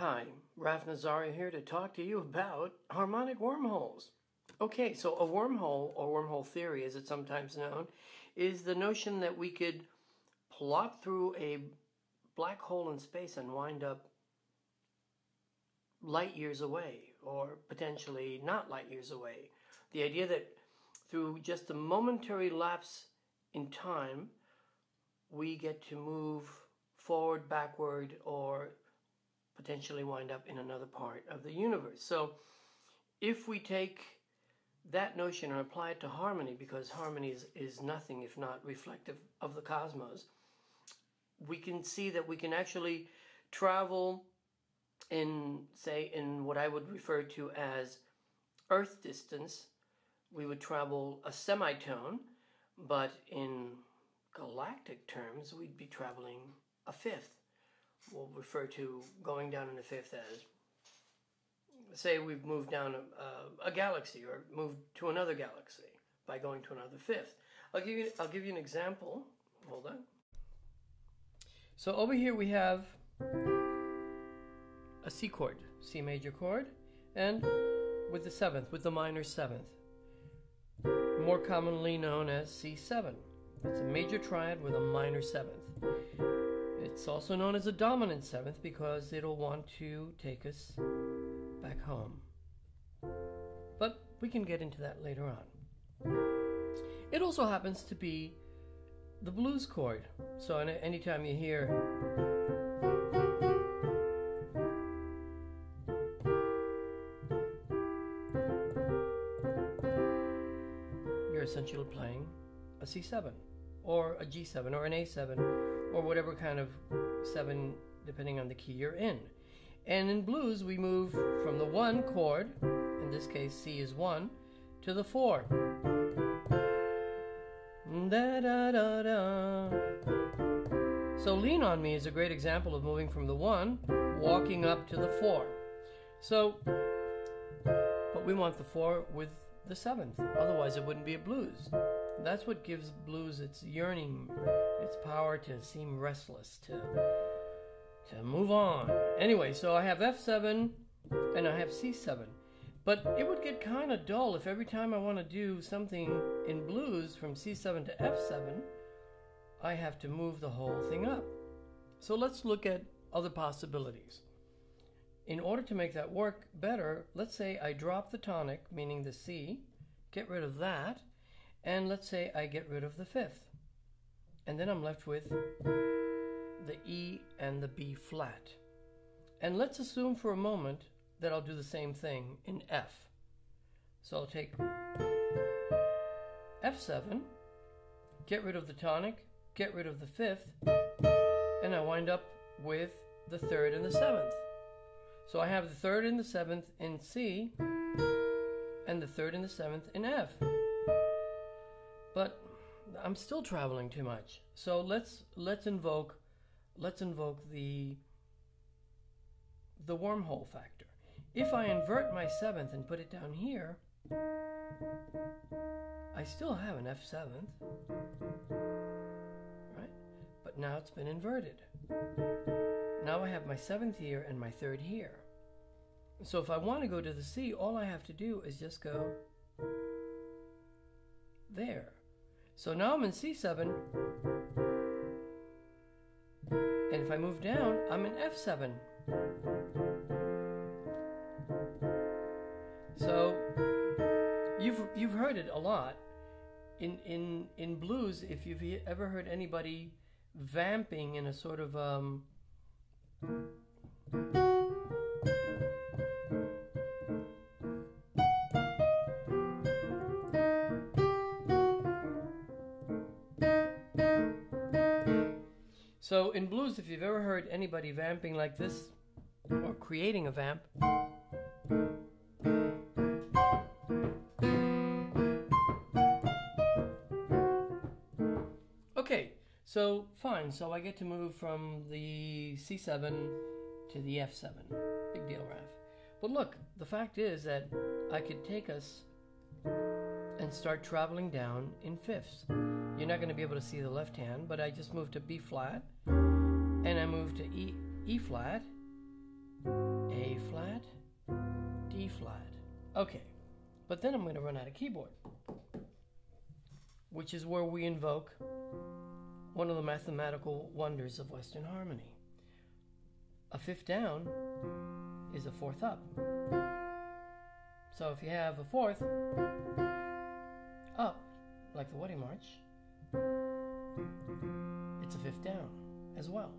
Hi, Raphael Nazario here to talk to you about harmonic wormholes. Okay, so a wormhole, or wormhole theory as it's sometimes known, is the notion that we could plop through a black hole in space and wind up light years away, or potentially not light years away. The idea that through just a momentary lapse in time, we get to move forward, backward, or potentially wind up in another part of the universe. So if we take that notion and apply it to harmony, because harmony is nothing if not reflective of the cosmos, we can see that we can actually travel in, say, in what I would refer to as Earth distance. We would travel a semitone, but in galactic terms, we'd be traveling a fifth. We'll refer to going down in a fifth as, say we've moved down a galaxy or moved to another galaxy by going to another fifth. I'll give you an example. Hold on. So over here we have a C chord, C major chord, and with the seventh, with the minor seventh, more commonly known as C7. It's a major triad with a minor seventh. It's also known as a dominant seventh because it'll want to take us back home. But we can get into that later on. It also happens to be the blues chord. So anytime you hear you're essentially playing a C7 or a G7 or an A7 or whatever kind of 7 depending on the key you're in. And in blues we move from the 1 chord, in this case C is 1, to the 4. Da, da, da, da. So Lean on Me is a great example of moving from the 1, walking up to the 4. So, but we want the 4 with the 7th, otherwise it wouldn't be a blues. That's what gives blues its yearning, its power to seem restless, to move on. Anyway, so I have F7 and I have C7. But it would get kind of dull if every time I want to do something in blues from C7 to F7, I have to move the whole thing up. So let's look at other possibilities. In order to make that work better, let's say I drop the tonic, meaning the C, get rid of that, and let's say I get rid of the 5th. And then I'm left with the E and the B flat. And let's assume for a moment that I'll do the same thing in F. So I'll take F7, get rid of the tonic, get rid of the 5th, and I wind up with the 3rd and the 7th. So I have the 3rd and the 7th in C, and the 3rd and the 7th in F. But I'm still traveling too much. So let's invoke the wormhole factor. If I invert my 7th and put it down here, I still have an F7th, right? But now it's been inverted. Now I have my 7th here and my 3rd here. So if I want to go to the C, all I have to do is just go there. So now I'm in C7, and if I move down, I'm in F7. So you've heard it a lot in blues. If you've ever heard anybody vamping in a sort of so in blues, if you've ever heard anybody vamping like this, or creating a vamp, okay, so fine, so I get to move from the C7 to the F7. Big deal, Raph. But look, the fact is that I could take us and start traveling down in fifths. You're not going to be able to see the left hand, but I just moved to B flat, and I moved to E flat, flat. Okay, but then I'm going to run out of keyboard, which is where we invoke one of the mathematical wonders of Western harmony. A fifth down is a fourth up. So if you have a fourth up, like the Wedding March, it's a fifth down as well.